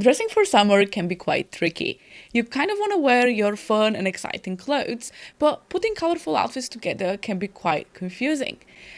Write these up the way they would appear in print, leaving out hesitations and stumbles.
Dressing for summer can be quite tricky. You kind of want to wear your fun and exciting clothes, but putting colorful outfits together can be quite confusing.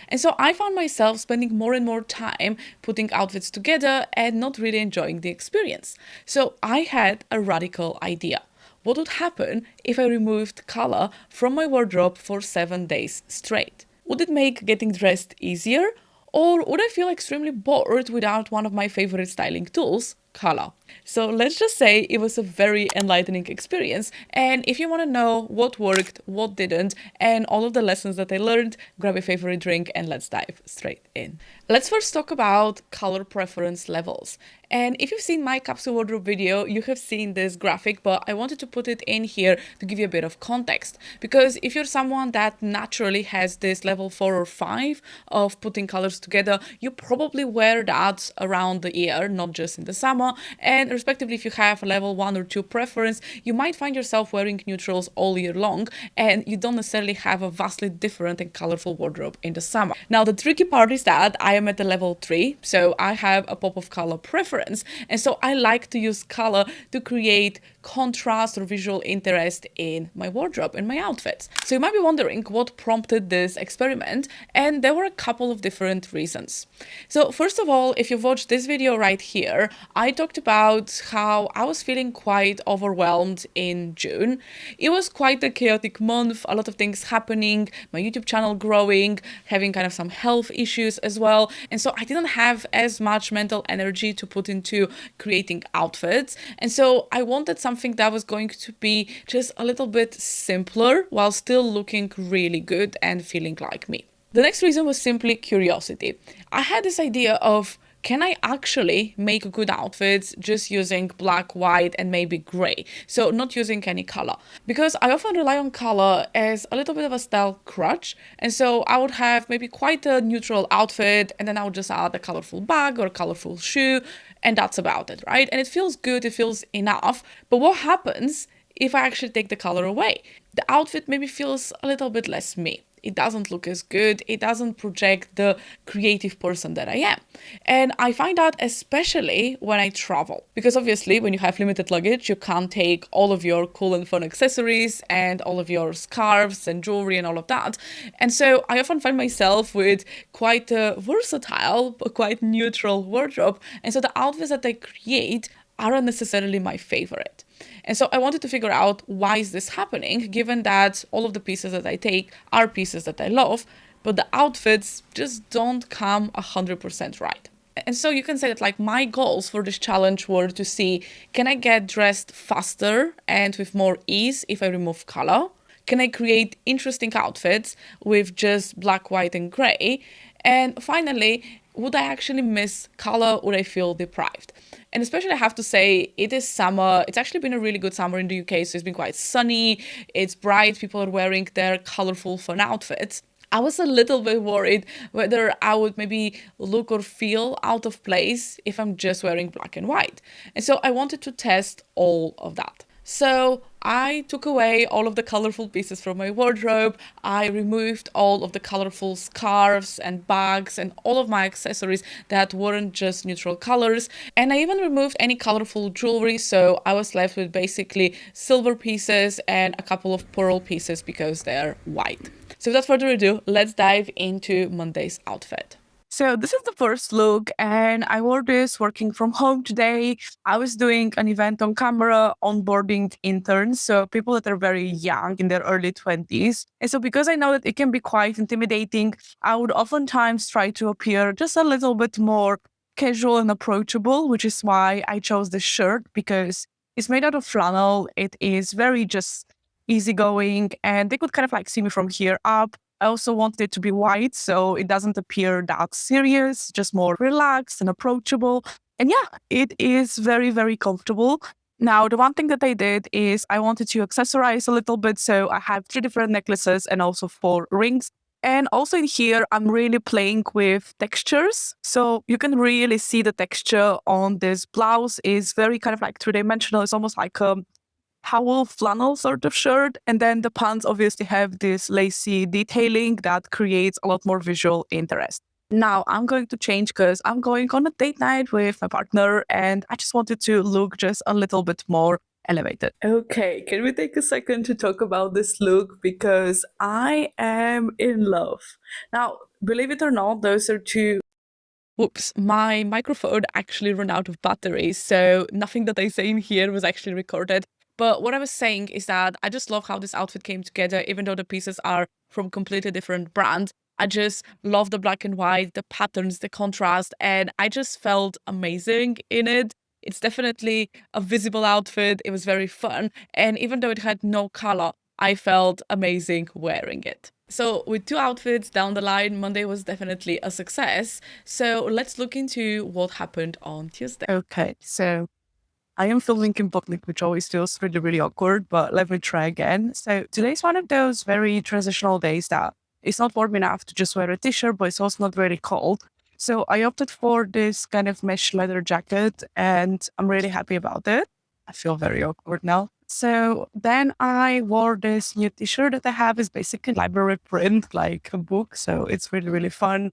And so I found myself spending more and more time putting outfits together and not really enjoying the experience. So I had a radical idea. What would happen if I removed color from my wardrobe for 7 days straight? Would it make getting dressed easier? Or would I feel extremely bored without one of my favorite styling tools, color? So let's just say it was a very enlightening experience. And if you want to know what worked, what didn't, and all of the lessons that I learned, grab a favorite drink and let's dive straight in. Let's first talk about color preference levels. And if you've seen my capsule wardrobe video, you have seen this graphic, but I wanted to put it in here to give you a bit of context. Because if you're someone that naturally has this level 4 or 5 of putting colors together, you probably wear that around the year, not just in the summer. And respectively, if you have a level 1 or 2 preference, you might find yourself wearing neutrals all year long, and you don't necessarily have a vastly different and colorful wardrobe in the summer. Now, the tricky part is that I am at the level 3, so I have a pop of color preference, and so I like to use color to create contrast or visual interest in my wardrobe and my outfits. So you might be wondering what prompted this experiment, and there were a couple of different reasons. So first of all, if you've watched this video right here, I talked about how I was feeling quite overwhelmed in June. It was quite a chaotic month, a lot of things happening, my YouTube channel growing, having kind of some health issues as well. And so I didn't have as much mental energy to put into creating outfits. And so I wanted something that was going to be just a little bit simpler while still looking really good and feeling like me. The next reason was simply curiosity. I had this idea of, can I actually make good outfits just using black, white, and maybe gray? So not using any color. Because I often rely on color as a little bit of a style crutch. And so I would have maybe quite a neutral outfit, and then I would just add a colorful bag or a colorful shoe, and that's about it, right? And it feels good, it feels enough. But what happens if I actually take the color away? The outfit maybe feels a little bit less me. It doesn't look as good. It doesn't project the creative person that I am. And I find that especially when I travel. Because obviously, when you have limited luggage, you can't take all of your cool and fun accessories and all of your scarves and jewelry and all of that. And so I often find myself with quite a versatile, but quite neutral wardrobe. And so the outfits that I create aren't necessarily my favorite. And so I wanted to figure out, why is this happening, given that all of the pieces that I take are pieces that I love, but the outfits just don't come 100% right. And so you can say that like my goals for this challenge were to see, can I get dressed faster and with more ease if I remove color? Can I create interesting outfits with just black, white, and gray? And finally, would I actually miss color? Would I feel deprived? And especially I have to say, it is summer. It's actually been a really good summer in the UK. So it's been quite sunny. It's bright. People are wearing their colorful, fun outfits. I was a little bit worried whether I would maybe look or feel out of place if I'm just wearing black and white. And so I wanted to test all of that. So I took away all of the colorful pieces from my wardrobe. I removed all of the colorful scarves and bags and all of my accessories that weren't just neutral colors. And I even removed any colorful jewelry. So I was left with basically silver pieces and a couple of pearl pieces because they're white. So without further ado, let's dive into Monday's outfit. So this is the first look, and I wore this working from home today. I was doing an event on camera onboarding interns, so people that are very young in their early 20s. And so because I know that it can be quite intimidating, I would oftentimes try to appear just a little bit more casual and approachable, which is why I chose this shirt, because it's made out of flannel. It is very just easygoing, and they could kind of like see me from here up. I also wanted it to be white, so it doesn't appear that serious, just more relaxed and approachable. And yeah, it is very, very comfortable. Now, the one thing that I did is I wanted to accessorize a little bit. So I have 3 different necklaces and also 4 rings. And also in here, I'm really playing with textures. So you can really see the texture on this blouse is very kind of like 3-dimensional. It's almost like a towel flannel sort of shirt. And then the pants obviously have this lacy detailing that creates a lot more visual interest. Now I'm going to change because I'm going on a date night with my partner and I just wanted to look just a little bit more elevated. Okay, can we take a second to talk about this look because I am in love. Now, believe it or not, those are two. Whoops, my microphone actually ran out of battery, so nothing that I say in here was actually recorded. But what I was saying is that I just love how this outfit came together, even though the pieces are from completely different brands. I just love the black and white, the patterns, the contrast, and I just felt amazing in it. It's definitely a visible outfit. It was very fun. And even though it had no color, I felt amazing wearing it. So with two outfits down the line, Monday was definitely a success. So let's look into what happened on Tuesday. Okay, so I am filming in public, which always feels really, really awkward, but let me try again. So today's one of those very transitional days that it's not warm enough to just wear a t-shirt, but it's also not very cold. So I opted for this kind of mesh leather jacket and I'm really happy about it. I feel very awkward now. So then I wore this new t-shirt that I have. Is basically library print, like a book. So it's really, really fun.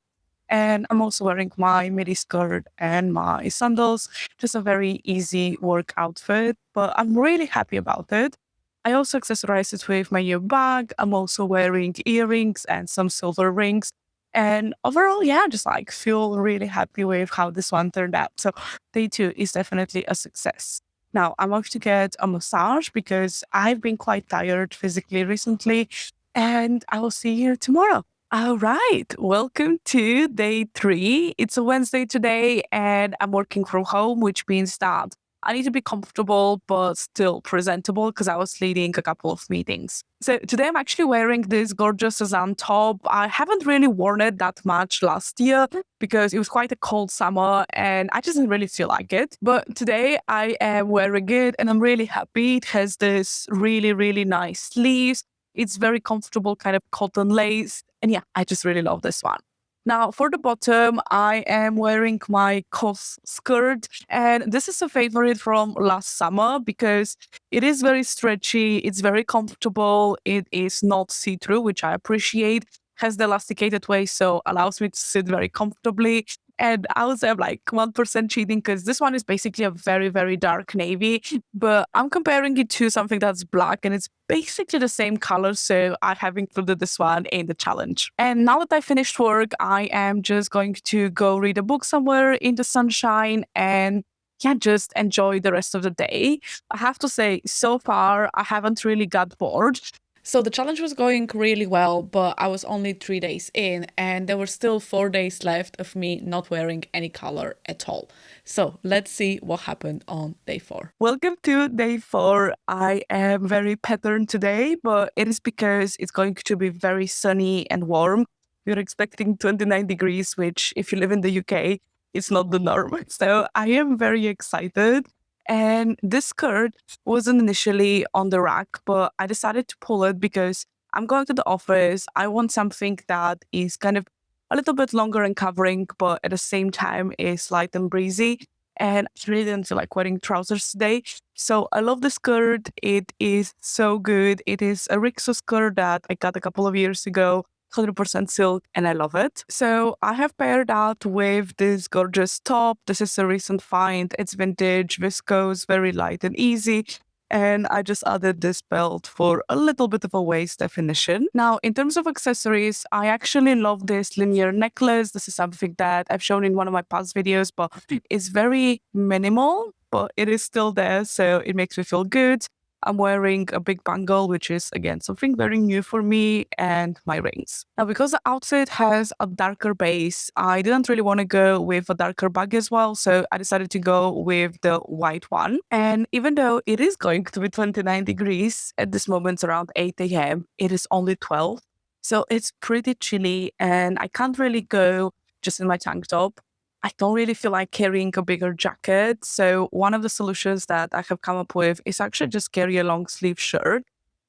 And I'm also wearing my midi skirt and my sandals. Just a very easy work outfit, but I'm really happy about it. I also accessorized it with my new bag. I'm also wearing earrings and some silver rings. And overall, yeah, just like feel really happy with how this one turned out. So day two is definitely a success. Now I'm off to get a massage because I've been quite tired physically recently. And I will see you tomorrow. All right. Welcome to day three. It's a Wednesday today, and I'm working from home, which means that I need to be comfortable but still presentable because I was leading a couple of meetings. So today I'm actually wearing this gorgeous Sazan top. I haven't really worn it that much last year because it was quite a cold summer and I just didn't really feel like it. But today I am wearing it and I'm really happy. It has this really, really nice sleeves. It's very comfortable, kind of cotton lace. And yeah, I just really love this one. Now, for the bottom, I am wearing my COS skirt. And this is a favorite from last summer because it is very stretchy, it's very comfortable, it is not see-through, which I appreciate. Has the elasticated waist, so allows me to sit very comfortably. And I would say I'm like 1% cheating because this one is basically a very, very dark navy, but I'm comparing it to something that's black and it's basically the same color. So I have included this one in the challenge. And now that I finished work, I am just going to go read a book somewhere in the sunshine and yeah, just enjoy the rest of the day. I have to say, so far, I haven't really got bored. So the challenge was going really well, but I was only 3 days in, and there were still 4 days left of me not wearing any color at all. So let's see what happened on day four. Welcome to day four. I am very patterned today, but it is because it's going to be very sunny and warm. We're expecting 29 degrees, which, if you live in the UK, it's not the norm. So I am very excited. And this skirt wasn't initially on the rack, but I decided to pull it because I'm going to the office. I want something that is kind of a little bit longer and covering, but at the same time is light and breezy. And I really didn't feel like wearing trousers today. So I love the skirt. It is so good. It is a Rixo skirt that I got a couple of years ago. 100% silk and I love it. So I have paired that with this gorgeous top. This is a recent find. It's vintage, viscose, very light and easy. And I just added this belt for a little bit of a waist definition. Now, in terms of accessories, I actually love this linear necklace. This is something that I've shown in one of my past videos, but it's very minimal, but it is still there. So it makes me feel good. I'm wearing a big bangle, which is, again, something very new for me, and my rings. Now, because the outfit has a darker base, I didn't really want to go with a darker bag as well, so I decided to go with the white one. And even though it is going to be 29 degrees at this moment, around 8 a.m., it is only 12. So it's pretty chilly, and I can't really go just in my tank top. I don't really feel like carrying a bigger jacket. So one of the solutions that I have come up with is actually just carry a long sleeve shirt.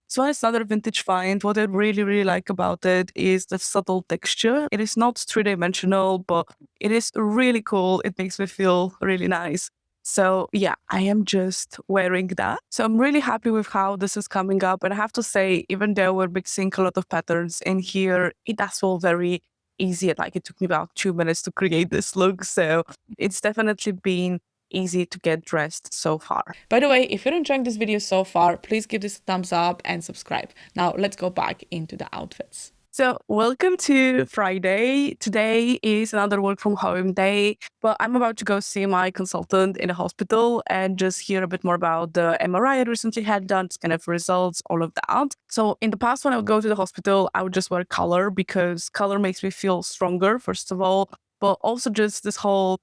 So it's another vintage find. What I really, really like about it is the subtle texture. It is not three-dimensional, but it is really cool. It makes me feel really nice. So yeah, I am just wearing that. So I'm really happy with how this is coming up. And I have to say, even though we're mixing a lot of patterns in here, it does feel very easy. Like it took me about 2 minutes to create this look. So it's definitely been easy to get dressed so far. By the way, if you're enjoying this video so far, please give this a thumbs up and subscribe. Now let's go back into the outfits. So, welcome to Friday. Today is another work from home day, but I'm about to go see my consultant in the hospital and just hear a bit more about the MRI I recently had done, just kind of results, all of that. So, in the past, when I would go to the hospital, I would just wear color because color makes me feel stronger, first of all, but also just this whole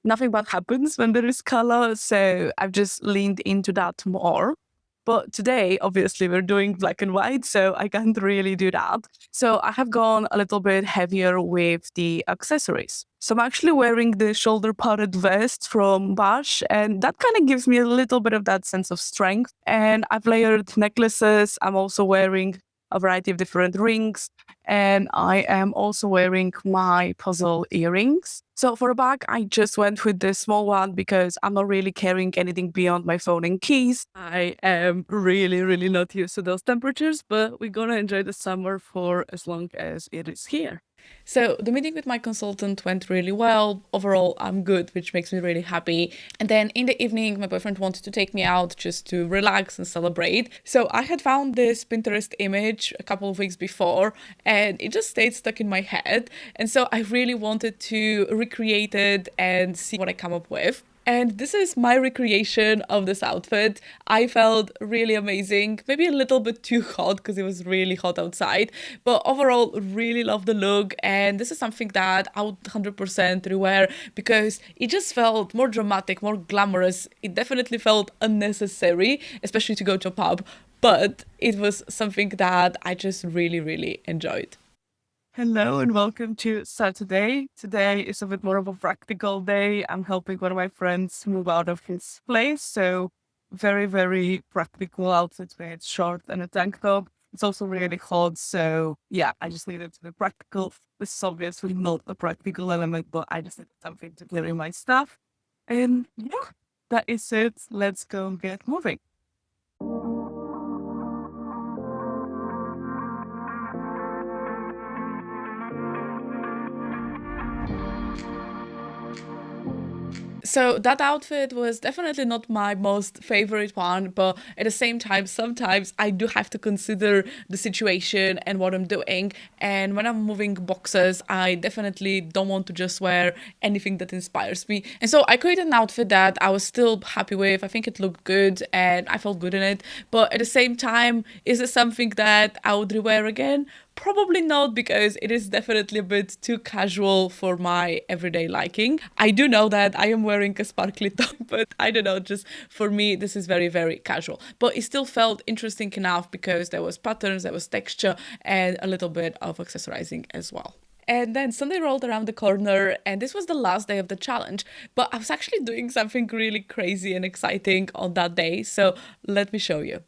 nothing bad happens when there is color. So I've just leaned into that more. But today, obviously, we're doing black and white, so I can't really do that. So I have gone a little bit heavier with the accessories. So I'm actually wearing the shoulder padded vest from Bosch, and that kind of gives me a little bit of that sense of strength. And I've layered necklaces. I'm also wearing a variety of different rings, and I am also wearing my puzzle earrings. So for a bag, I just went with this small one because I'm not really carrying anything beyond my phone and keys. I am really, really not used to those temperatures, but we're gonna enjoy the summer for as long as it is here. So the meeting with my consultant went really well. Overall, I'm good, which makes me really happy. And then in the evening, my boyfriend wanted to take me out just to relax and celebrate. So I had found this Pinterest image a couple of weeks before, and it just stayed stuck in my head. And so I really wanted to recreate it and see what I come up with. And this is my recreation of this outfit. I felt really amazing, maybe a little bit too hot because it was really hot outside, but overall, really love the look. And this is something that I would 100% rewear because it just felt more dramatic, more glamorous. It definitely felt unnecessary, especially to go to a pub, but it was something that I just really, really enjoyed. Hello and welcome to Saturday. Today is a bit more of a practical day. I'm helping one of my friends move out of his place. So very, very practical outfit where it's short and a tank top. It's also really hot. So yeah, I just needed to be practical. This is obviously not a practical element, but I just needed something to clear my stuff. And yeah, that is it. Let's go get moving. So that outfit was definitely not my most favorite one, but at the same time, sometimes I do have to consider the situation and what I'm doing. And when I'm moving boxes, I definitely don't want to just wear anything that inspires me. And so I created an outfit that I was still happy with. I think it looked good and I felt good in it. But at the same time, is it something that I would rewear again? Probably not, because it is definitely a bit too casual for my everyday liking. I do know that I am wearing a sparkly top, but I don't know, just for me, this is very, very casual. But it still felt interesting enough because there was patterns, there was texture, and a little bit of accessorizing as well. And then Sunday rolled around the corner, and this was the last day of the challenge. But I was actually doing something really crazy and exciting on that day, so let me show you.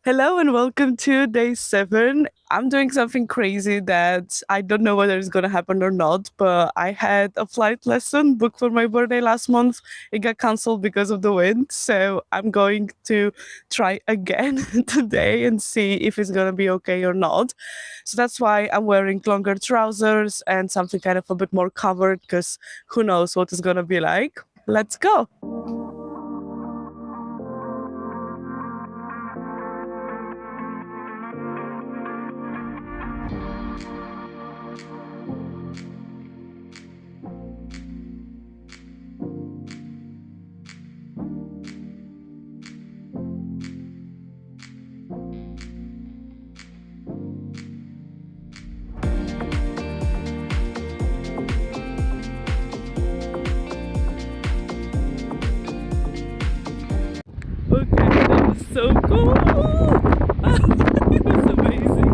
Hello and welcome to day 7. I'm doing something crazy that I don't know whether it's going to happen or not, but I had a flight lesson booked for my birthday last month. It got cancelled because of the wind. So I'm going to try again today and see if it's going to be okay or not. So that's why I'm wearing longer trousers and something kind of a bit more covered because who knows what it's going to be like. Let's go. Okay, that was so cool. It was amazing.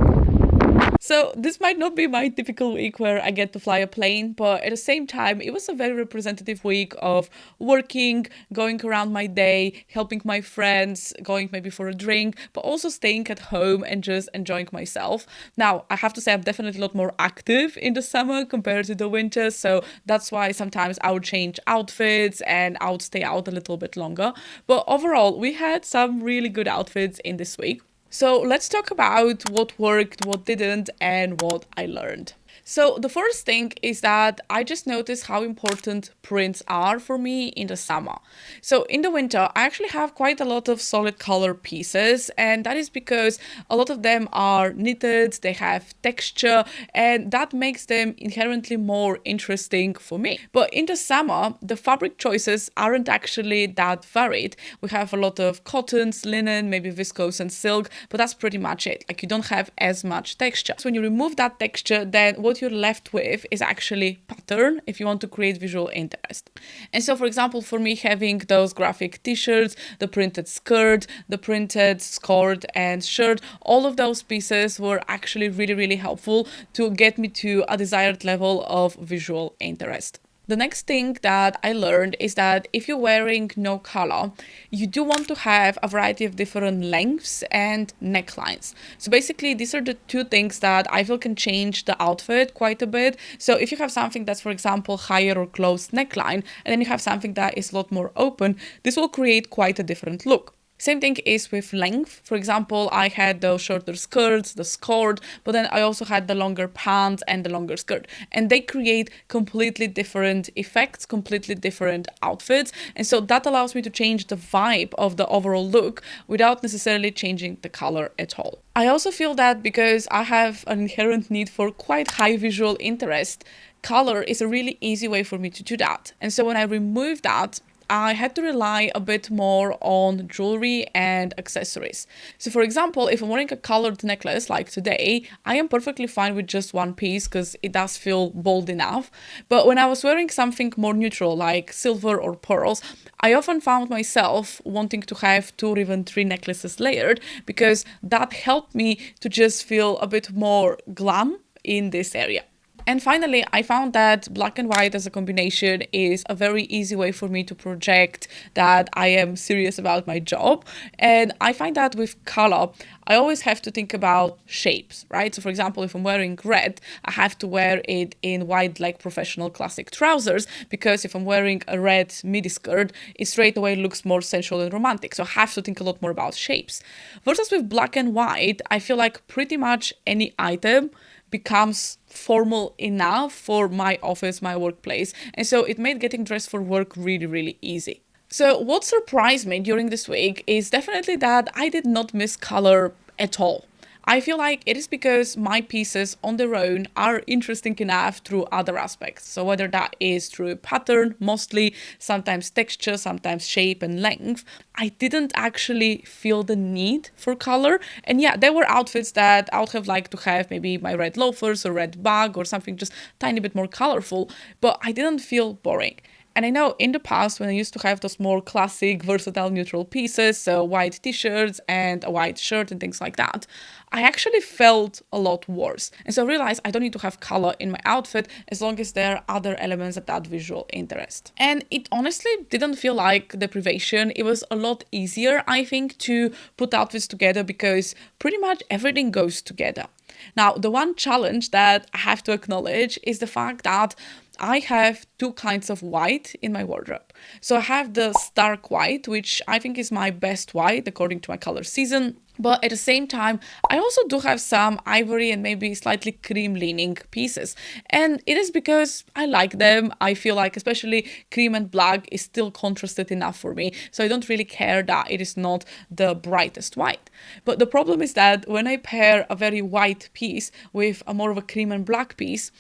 So this might not be my typical week where I get to fly a plane, but at the same time, it was a very representative week of working, going around my day, helping my friends, going maybe for a drink, but also staying at home and just enjoying myself. Now, I have to say I'm definitely a lot more active in the summer compared to the winter, so that's why sometimes I would change outfits and I would stay out a little bit longer. But overall, we had some really good outfits in this week. So let's talk about what worked, what didn't, and what I learned. So the first thing is that I just noticed how important prints are for me in the summer. So in the winter, I actually have quite a lot of solid color pieces, and that is because a lot of them are knitted, they have texture, and that makes them inherently more interesting for me. But in the summer, the fabric choices aren't actually that varied. We have a lot of cottons, linen, maybe viscose and silk, but that's pretty much it. Like, you don't have as much texture. So when you remove that texture, then what you're left with is actually pattern if you want to create visual interest. And so, for example, for me, having those graphic t-shirts, the printed skirt, the printed skirt and shirt, all of those pieces were actually really, really helpful to get me to a desired level of visual interest. The next thing that I learned is that if you're wearing no color, you do want to have a variety of different lengths and necklines. So basically, these are the two things that I feel can change the outfit quite a bit. So if you have something that's, for example, higher or closed neckline, and then you have something that is a lot more open, this will create quite a different look. Same thing is with length. For example, I had those shorter skirts, the skirt, but then I also had the longer pants and the longer skirt. And they create completely different effects, completely different outfits. And so that allows me to change the vibe of the overall look without necessarily changing the color at all. I also feel that because I have an inherent need for quite high visual interest, color is a really easy way for me to do that. And so when I remove that, I had to rely a bit more on jewelry and accessories. So for example, if I'm wearing a colored necklace like today, I am perfectly fine with just one piece because it does feel bold enough. But when I was wearing something more neutral like silver or pearls, I often found myself wanting to have two or even three necklaces layered because that helped me to just feel a bit more glam in this area. And finally, I found that black and white as a combination is a very easy way for me to project that I am serious about my job. And I find that with color, I always have to think about shapes, right? So for example, if I'm wearing red, I have to wear it in white like professional classic trousers, because if I'm wearing a red midi skirt, it straight away looks more sensual and romantic. So I have to think a lot more about shapes. Versus with black and white, I feel like pretty much any item becomes formal enough for my office, my workplace. And so it made getting dressed for work really, really easy. So what surprised me during this week is definitely that I did not miss color at all. I feel like it is because my pieces on their own are interesting enough through other aspects. So whether that is through pattern, mostly, sometimes texture, sometimes shape and length, I didn't actually feel the need for color. And yeah, there were outfits that I would have liked to have, maybe my red loafers or red bag or something just tiny bit more colorful, but I didn't feel boring. And I know in the past, when I used to have those more classic, versatile, neutral pieces, so white t-shirts and a white shirt and things like that, I actually felt a lot worse. And so I realized I don't need to have color in my outfit as long as there are other elements that add visual interest. And it honestly didn't feel like deprivation. It was a lot easier, I think, to put outfits together because pretty much everything goes together. Now, the one challenge that I have to acknowledge is the fact that I have two kinds of white in my wardrobe. So I have the stark white, which I think is my best white according to my color season. But at the same time, I also do have some ivory and maybe slightly cream leaning pieces. And it is because I like them. I feel like especially cream and black is still contrasted enough for me. So I don't really care that it is not the brightest white. But the problem is that when I pair a very white piece with a more of a cream and black piece,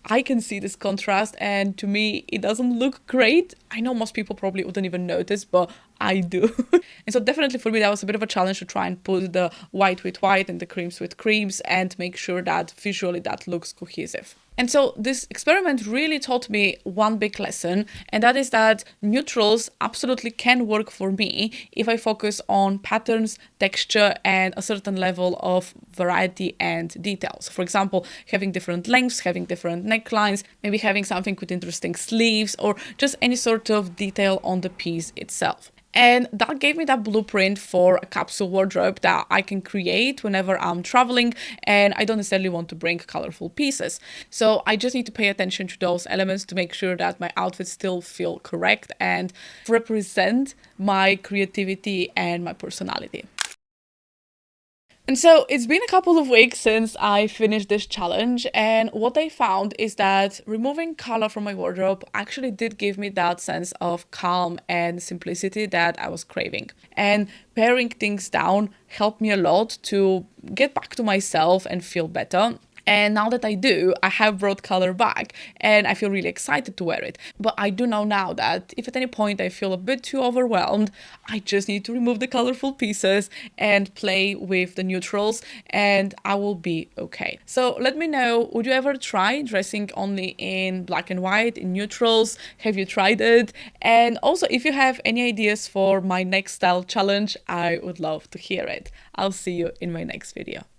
I can see this contrast, and to me, it doesn't look great. I know most people probably wouldn't even notice, but I do. And so definitely for me, that was a bit of a challenge to try and put the white with white and the creams with creams and make sure that visually that looks cohesive. And so this experiment really taught me one big lesson, and that is that neutrals absolutely can work for me if I focus on patterns, texture, and a certain level of variety and details. For example, having different lengths, having different necklines, maybe having something with interesting sleeves, or just any sort of detail on the piece itself. And that gave me that blueprint for a capsule wardrobe that I can create whenever I'm traveling and I don't necessarily want to bring colorful pieces. So I just need to pay attention to those elements to make sure that my outfits still feel correct and represent my creativity and my personality. And so it's been a couple of weeks since I finished this challenge, and what I found is that removing color from my wardrobe actually did give me that sense of calm and simplicity that I was craving. And paring things down helped me a lot to get back to myself and feel better. And now that I do, I have brought color back and I feel really excited to wear it. But I do know now that if at any point I feel a bit too overwhelmed, I just need to remove the colorful pieces and play with the neutrals and I will be okay. So let me know, would you ever try dressing only in black and white, in neutrals? Have you tried it? And also, if you have any ideas for my next style challenge, I would love to hear it. I'll see you in my next video.